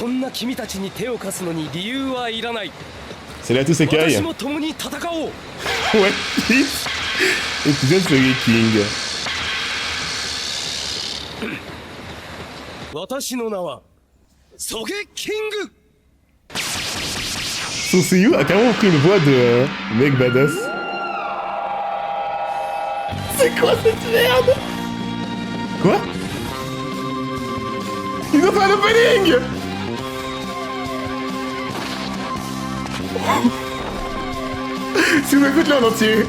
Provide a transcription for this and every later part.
そんな君たちに手を貸すのに理由はいらない。 C'est là tous ces cailles. 私も共に戦おう。 Ouais, épisode Sogeking. 私の名はソゲキング。 Son seiyuu a carrément pris une voix de mec badass. C'est quoi cette merde? Quoi? Ils ont fait un opening! Si vous écoutez en entier.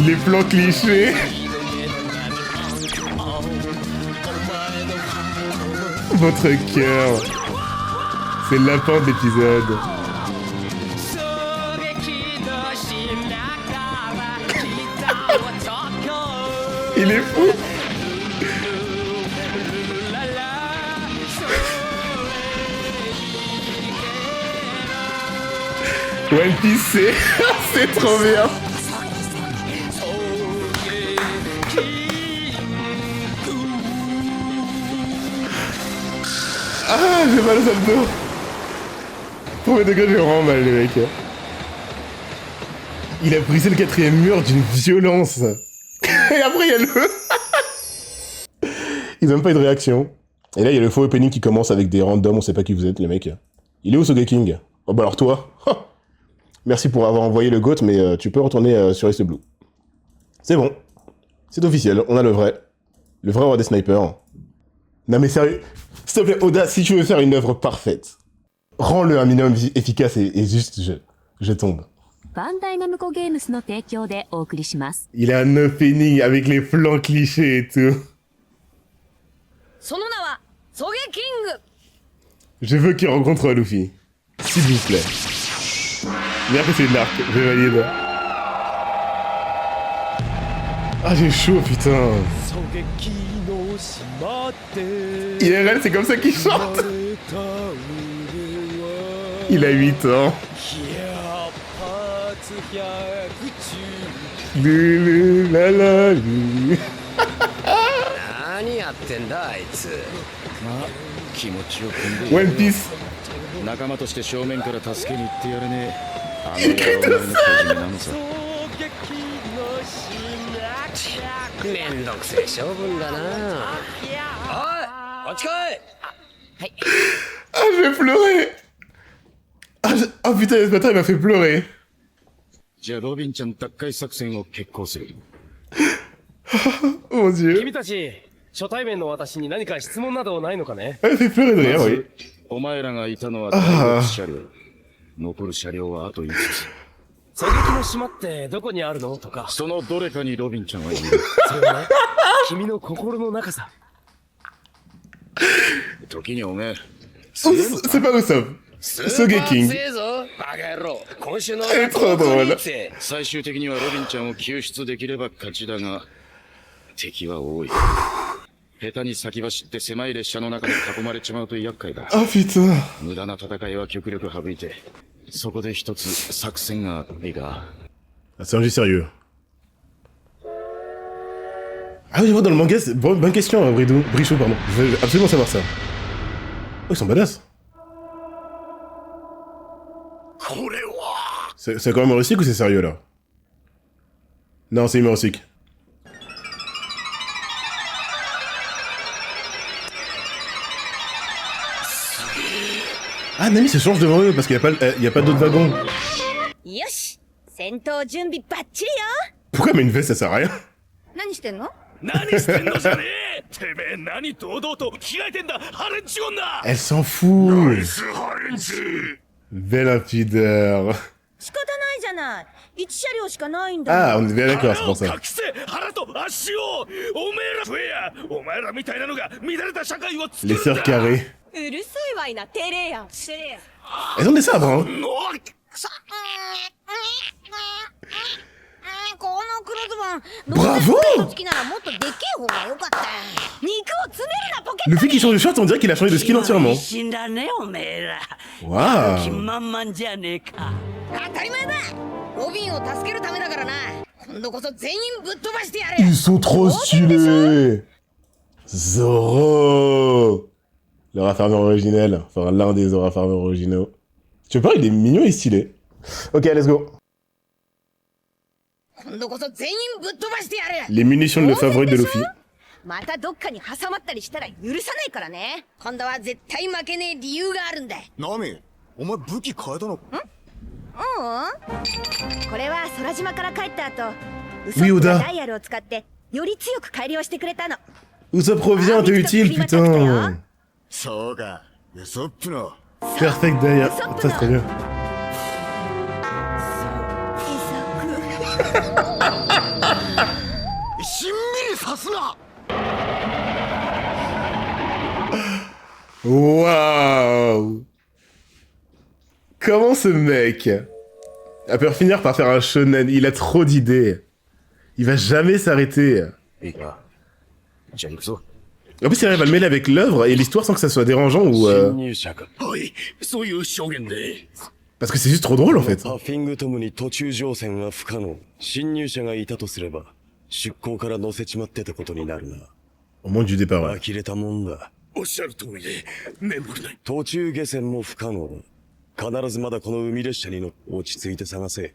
Les plans clichés. Votre cœur. C'est le lapin de l'épisode. Il est fou. One Piece, c'est trop bien. Ah, j'ai mal aux abdos. Premier degré, j'ai vraiment mal, les mecs. Il a brisé le 4ème mur d'une violence. Et après, il y a le... Ils ont même pas eu de réaction. Et là, il y a le faux opening qui commence avec des randoms, on sait pas qui vous êtes, les mecs. Il est où, Sogeking? Oh bah alors toi. Merci pour avoir envoyé le GOAT, mais tu peux retourner sur Ace Blue. C'est bon. C'est officiel, on a le vrai. Le vrai roi des snipers. Non mais sérieux, s'il te plaît, Oda, si tu veux faire une œuvre parfaite, rends-le un minimum efficace et juste, je tombe. Il a un opening avec les plans clichés et tout. Je veux qu'il rencontre Luffy. S'il vous plaît. Bien que c'est de l'arc, je valide. Ah, j'ai chaud, putain. IRL, c'est comme ça qu'il chante. Il a 8 ans. Lulu, la la, lulu. One Piece. Il crie tout seul. Ah, je vais pleurer. Ah putain, ce matin, il m'a fait pleurer. Oh mon dieu. 君たち初対面の私に何か質問などないのかね。 Elle fait pleurer de rire, oui. お前らがいたのは第6車両。残る車両はあと5つ。狙撃の島ってどこにあるのとか。そのどれかにロビンちゃんはいる。それはね、君の心の中さ。時におめえ。C'est pas Usopp. Sogeking. trop drôle. 最終的にはロビンちゃんを救出できれば勝ちだが、敵は多い。下手に先走って狭い列車の中に囲まれちまうと厄介だ。Oh putain. 無駄な戦いは極力省いて、そこで一つ作戦がいいが。C'est un jeu sérieux. Ah oui, je vois dans le manga, c'est... Bonne question, Brichot, pardon. Je veux absolument savoir ça. Oh, ils sont badass. C'est quand même humoristique ou c'est sérieux, là? Non, c'est humoristique. Ah, Nami se change devant eux parce qu'il n'y a pas d'autres wagons. Pourquoi elle met une veste, ça sert à rien? Elle s'en fout. Belle impudeur. Ah, on est bien d'accord, c'est pour ça. Les sœurs carrées. Elles ont des sabres, hein. この黒ズボン Bravo 好きならもっとでけえ方が良かった肉を詰めるなポケッ Le fait qu'il change de short, on dirait qu'il a changé de skin entièrement. 一心だねおめえら。Waouh 気満々じゃねえか。当たり前だロビンを助けるためだからな今度こそ全員ぶっ飛ばしてやれ Ils sont trop stylés Zoro Laura Farmer originel. Enfin, l'un des Laura Farmer originaux. Tu veux pas, il est mignon et stylé. Ok, let's go. 今度こそ全員ぶっ飛ばしてやれ Les munitions de le favori de Luffy. またどっかに挟まったりしたら許さないからね今度は絶対負けねえ理由があるんだナミ、お前武器変えたの？これは空島から帰った後ウソ Oui, ップ Oda. がダイヤルを使ってより強く改良してくれたの Où ça provient, t'es utile, putain. そうか、ウソップの。 Perfect derrière. Ça, c'est très bien. しんみりさすな。 Waouh. Comment ce mec a pu finir par faire un shonen? Il a trop d'idées. Il va jamais s'arrêter. いいか。じゃあ行くぞ。 En plus, il arrive à le mêler avec l'œuvre et l'histoire sans que ça soit dérangeant ou... 侵入者か。はい、そういう証言で。 Parce que c'est juste trop drôle en fait. パフィングトムに途中乗船は不可能。侵入者がいたとすれば、出港から乗せちまってたことになるな。 Au moment du départ, ouais. 呆れたもんだ。おっしゃる通りで、面目ない。途中下船も不可能だ。必ずまだこの海列車に乗って落ち着いて探せ。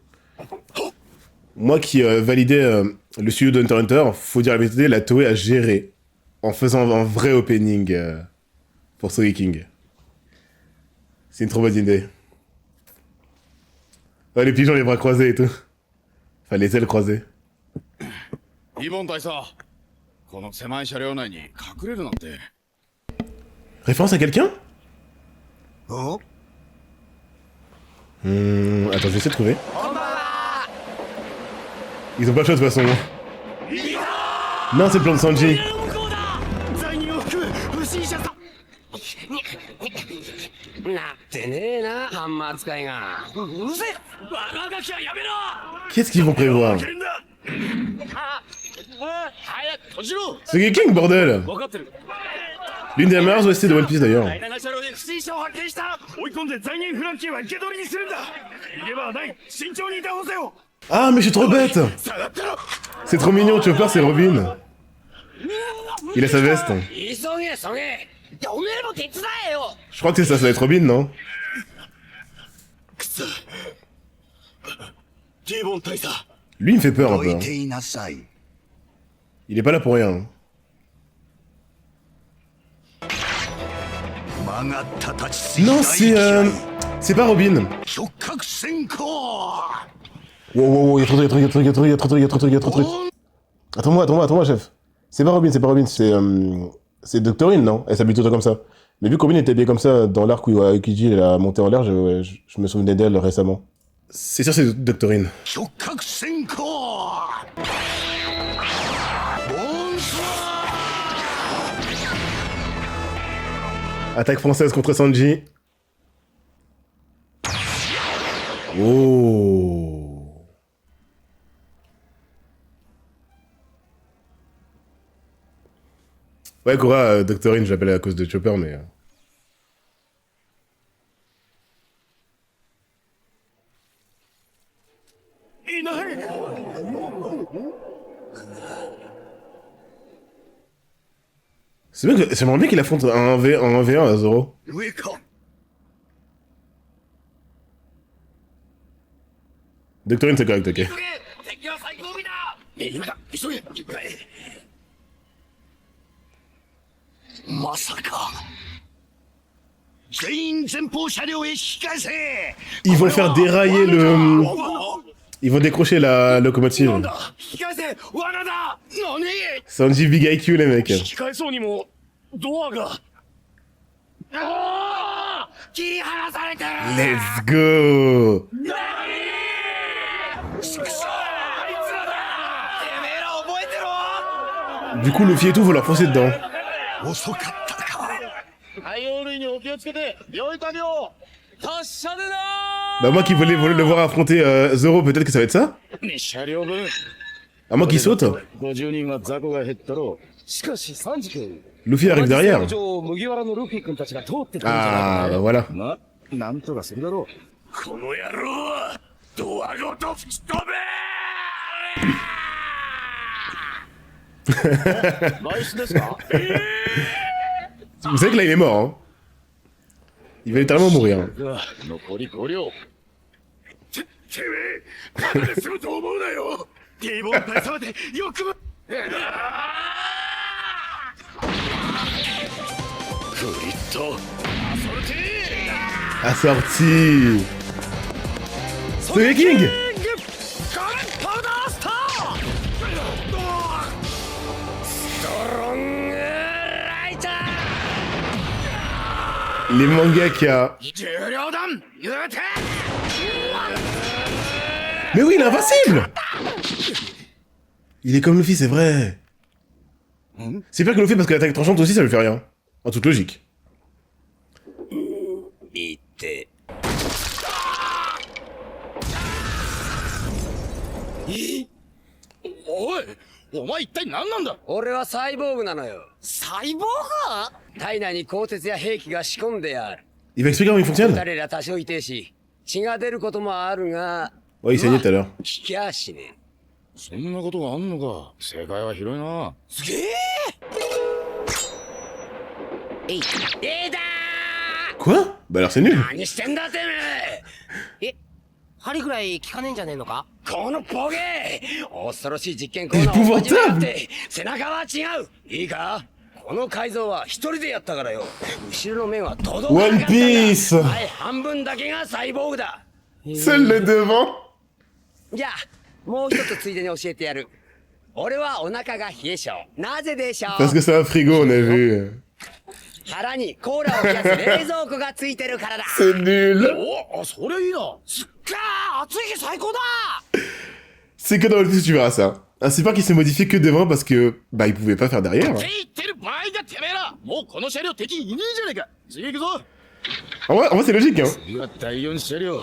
Moi qui validais le studio de Hunter x Hunter, faut dire la vérité, la Toei a géré en faisant un vrai opening pour Sogeking. C'est une trop bonne idée. Ouais, les pigeons, les bras croisés et tout. Enfin, les ailes croisées. リボン大佐、この狭い車両内に隠れるなんて。 Référence à quelqu'un? お Attends, je vais essayer de trouver. Ils ont pas le choix de toute façon. Non, c'est le plan de Sanji. 罪人を含む不審者さ。なってねえなハンマー使いがうるせえ。バカガキはやめろ。 Qu'est-ce qu'ils vont prévoir? けんだ。早く閉じろ。 Sogeking, bordel! 分かってる L'une des meilleures OST de One Piece d'ailleurs. 第7車両で不審者を発見した。追い込んで罪人フランキーは生け捕りにするんだ。逃げ場はない。慎重にいたほせよ。 Ah, mais je suis trop bête! 下がってろ。 C'est trop mignon, Chopper, c'est Robin. Il a sa veste. 急げそげおめえも手伝えよ Je crois que ça doit être Robin, non? くそ。リボン大佐。 Lui, il me fait peur un peu. どい Hein. ていなさい。 Il est pas là pour rien. Hein. 曲がった立ちすぎ Non, た c'est... 勢い c'est pas Robin. 触覚先行。 Wow, wow, wow, y'a trop de trucs, y'a trop de trucs, y'a trop de trucs, y'a trop de trucs. Attends-moi, chef. C'est pas Robin, c'est Doctorine, non? Elle s'habille tout le temps comme ça. Mais vu que Robin était bien comme ça dans l'arc où Aokiji a monté en l'air, je me souvenais d'elle récemment. C'est sûr, c'est Doctorine. 触覚先行。ボンスワ Attaque française contre Sanji. Oh. Ouais, Korra, Doctorine, je l'appelais à cause de Chopper, mais... C'est bien que... J'aimerais bien qu'il affronte un 1v1 à Zoro. 上か。 Doctorine, c'est correct, ok. 敵は最後尾だ。今だ、急げ。まさか。全員前方車両へ引き返せ。 Ils vont faire dérailler le... Ils vont décrocher la locomotive. 引き返せ。罠だ。何？ Sanji Big IQ, les mecs. 引き返そうにもドアが。ああ！切り離されてる。 Let's go. くそ！あいつらだ。てめえら覚えてろ。 Du coup, Luffy et tout vont leur foncer dedans. 遅かったか。海洋類にお気をつけて。良い旅を。 達者でな Bah moi qui voulais le voir affronter Zoro, peut-être que ça va être ça? 2車両分。 À moins qu'il saute. 50人は雑魚が減ったろしかしサンジ君 Luffy arrive 同じ derrière. 戦場を麦わらのルフィ君たちが通ってたんじゃ Ah, ない bah voilà. う。ま、なんとかするだろこの野郎はドアごと吹き飛べう。外出ですか Vous savez que là, il est mort, hein. Il va littéralement mourir. Hein. 残り5両。てめえただで済むと思うなよティーボーン大様でよくもフリット。 Assorti. C'est King. パウダースターストロングライター Les mangaka. 重量弾言うて Mais oui, il est invincible. Il est comme Luffy, c'est vrai. C'est pire que Luffy parce que l'attaque tranchante aussi, ça lui fait rien. En toute logique. いっておいお前一体何なんだ俺はサイボーグなのよ。サイボー体内に鋼鉄や兵器が仕込んである。 Il va expliquer comment il fonctionne. 彼ら多少いてし、血が出ることもあるが、 Ouais, il saignait tout à l'heure. 聞きゃしねそんなことがあんのか世界は広いなえ。えだ Quoi Bah alors c'est nul. ー何してんだてめえ。針ぐらい効かねえんじゃねえのかこのボケ恐ろしい実験コーナーを始めやって背中は違ういいかこの改造は一人でやったからよ後ろの面は届かなかったんだ One Piece 前半分だけがサイボーグだ Seul le devant. じゃあもう一つついでに教えてやる俺はお腹が冷え性なぜでしょう Parce que c'est un frigo, on a vu. 腹にコーラを冷やす冷蔵庫がついてるからだ C'est nul. おあそれいいなかー暑い日最高だ C'est que dans le titre, tu verras ça. Un super qui s'est modifié que devant parce que, bah, il pouvait pas faire derrière. って言ってる場合がてめえらもうこの車両敵いねえじゃねえか次行くぞ En vrai c'est logique, hein. 次は第4車両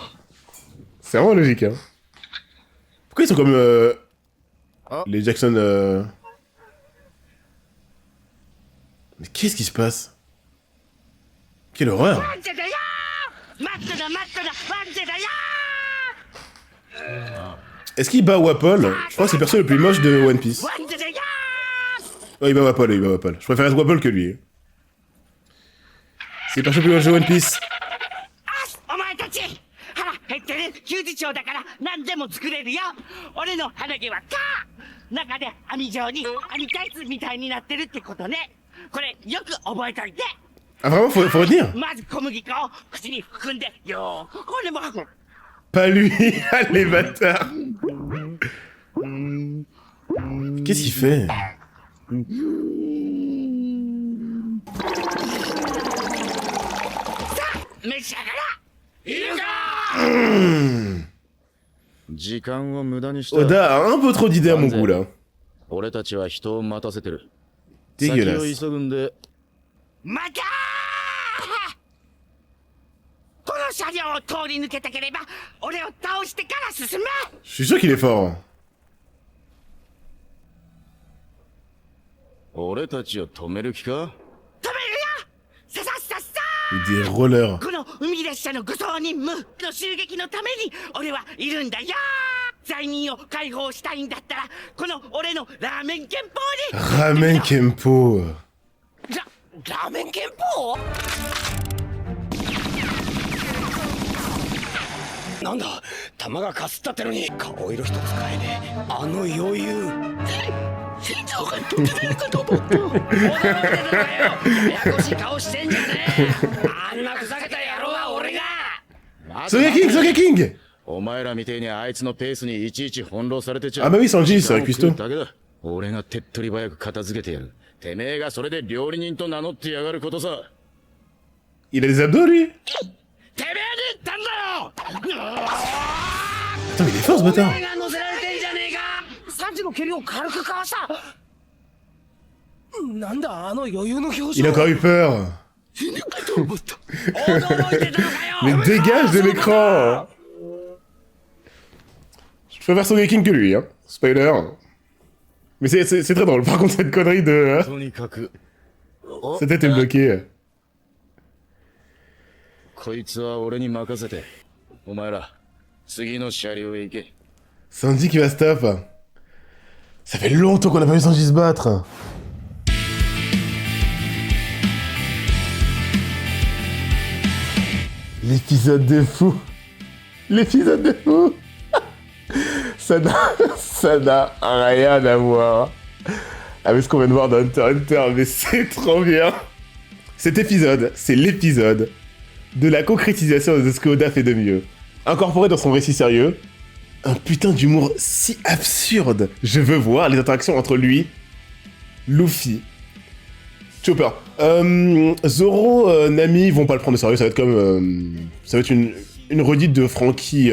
C'est vraiment logique, hein. Pourquoi ils sont comme, les Jackson, Mais qu'est-ce qui se passe? Quelle horreur! ワンチェだよーマットだマットだワンチェだよ Est-ce qu'il bat Wapol? Je crois que c'est le perso le plus moche de One Piece. ーワンチェだよ Ouais, il bat Wapol, il bat Wapol. Je préfère être Wapol que lui. C'est le perso le plus moche de One Piece. お前たち腹減ってる休日長だから何でも作れるよ俺の鼻毛はカー中で網状に網タイツみたいになってるってことねこれよく覚えといて Ah vraiment, faut retenir? まず小麦粉を口に含んでよーこれも Pas lui! Ah, les bâtards! Qu'est-ce qu'il fait? 召し上がらいるか 時間を無駄にした Oda a un peu trop d'idées à mon goût là. 俺たちは人を待たせてる Dégueulasse. 先を急ぐんでまたこの車両を通り抜けたければ俺を倒してから進め Je suis sûr qu'il est fort. 俺たちを止める気か止めるよささっさっさ Des rollers. この海列車の護送任務の襲撃のために俺はいるんだよ罪人を解放したいんだったらこの俺のラーメン憲法に Ramen Kempo. ラーメン憲法なんだ弾がかすったってのに顔色一つ変えねえあの余裕心臓が飛び出るかと思った驚いてるんだよややこしい顔してんじゃねえあんなふざけた野郎は俺が Sogeking, Sogeking! お前らみてえにあいつのペースにいちいち翻弄されてちゃ Ah bah oui, Sanji, c'est vrai, 時間を cuistot. 食うだけだ俺が手っ取り早く片付けてやるてめえがそれで料理人と名乗ってやがることさ Il a des abdos lui? てめえに言ったんだよ Attends, mais il est fort ce bâtard! お前が乗せられてんじゃねえかサンジの蹴りを軽くかわしたなんだあの余裕の表情 Il a encore eu peur! 驚いてたのかよ Mais dégage de l'écran! Je préfère Sogeking que lui, hein. Spoiler. Mais c'est très drôle. Par contre, cette connerie de... とにかく Sa tête est bloquée. こいつは俺に任せてお前ら次の車両へ行け Sanji qui va stop. Ça fait longtemps qu'on a pas vu Sanji se battre. L'épisode de fou. L'épisode de fou. Ça n'a rien à voir avec ce qu'on vient de voir dans Hunter x Hunter, mais c'est trop bien. Cet épisode, c'est l'épisode de la concrétisation de ce que Oda fait de mieux. Incorporé dans son récit sérieux, un putain d'humour si absurde. Je veux voir les interactions entre lui, Luffy, Chopper. Zoro, Nami vont pas le prendre au sérieux, ça va être comme... ça va être une redite de Frankie,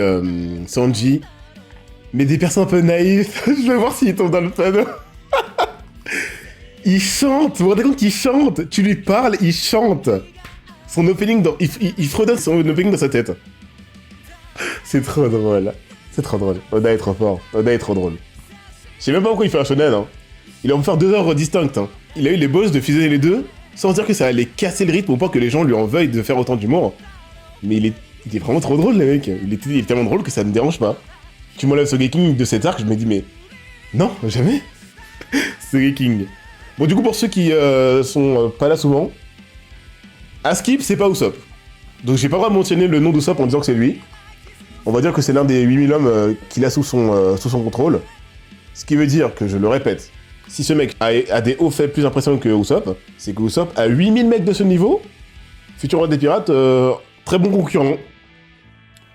Sanji. Mais des personnes un peu naïfs, je vais voir s'il tombe dans le panneau. Il chante, vous vous rendez compte qu'il chante? Tu lui parles, il chante. Son opening, il fredonne son opening dans sa tête. C'est trop drôle. C'est trop drôle. Oda est trop fort. Oda est trop drôle. Je sais même pas pourquoi il fait un shonen, hein. Il a envie de faire 2 œuvres distinctes, hein. Il a eu les boss de fusionner les deux, sans dire que ça allait casser le rythme ou pas que les gens lui en veuillent de faire autant d'humour. Mais il est vraiment trop drôle, le mec. Il est tellement drôle que ça me dérange pas. Tu m'enlèves Sogeking de cet arc, je me dis, mais... Non, jamais. Sogeking. Bon, du coup, pour ceux qui sont pas là souvent, Askip, c'est pas Usopp. Donc j'ai pas le droit de mentionner le nom d'Usopp en disant que c'est lui. On va dire que c'est l'un des 8000 hommes qu'il a sous son contrôle. Ce qui veut dire que, je le répète, si ce mec a des hauts faits plus impressionnants que Usopp, c'est que Usopp a 8000 mecs de ce niveau, futur roi des pirates, très bon concurrent.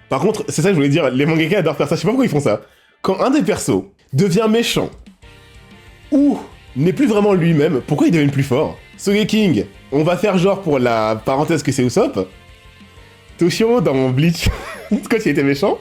Par contre, c'est ça que je voulais dire, les mangaka adorent faire ça, je sais pas pourquoi ils font ça. Quand un des persos devient méchant, ou n'est plus vraiment lui-même, pourquoi ils deviennent plus forts? Sogeking, on va faire genre pour la parenthèse que c'est Usopp. Toshiro dans Bleach, quand il était méchant.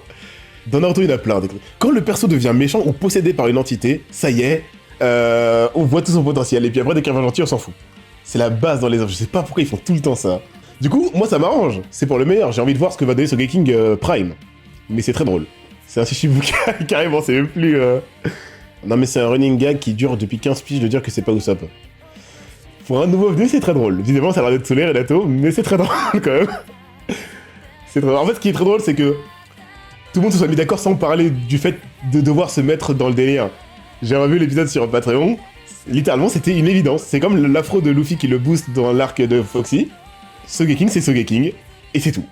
Dans Naruto, il y en a plein. Quand le perso devient méchant ou possédé par une entité, ça y est, on voit tout son potentiel. Et puis après, dès qu'il devient gentil, on s'en fout. C'est la base dans les œuvres, je sais pas pourquoi ils font tout le temps ça. Du coup, moi ça m'arrange, c'est pour le meilleur, j'ai envie de voir ce que va donner Sogeking Prime. Mais c'est très drôle. C'est un Shichibukai, carrément, c'est même plus... Non mais c'est un running gag qui dure depuis 15 piges de dire que c'est pas Usopp. Pour un nouveau venu, c'est très drôle. Évidemment, ça a l'air d'être solaire et Nato, mais c'est très drôle quand même. C'est très drôle. En fait, ce qui est très drôle, c'est que tout le monde se soit mis d'accord sans parler du fait de devoir se mettre dans le délire. J'ai revu l'épisode sur Patreon, littéralement c'était une évidence. C'est comme l'afro de Luffy qui le booste dans l'arc de Foxy. Sogeking, c'est Sogeking, et c'est tout.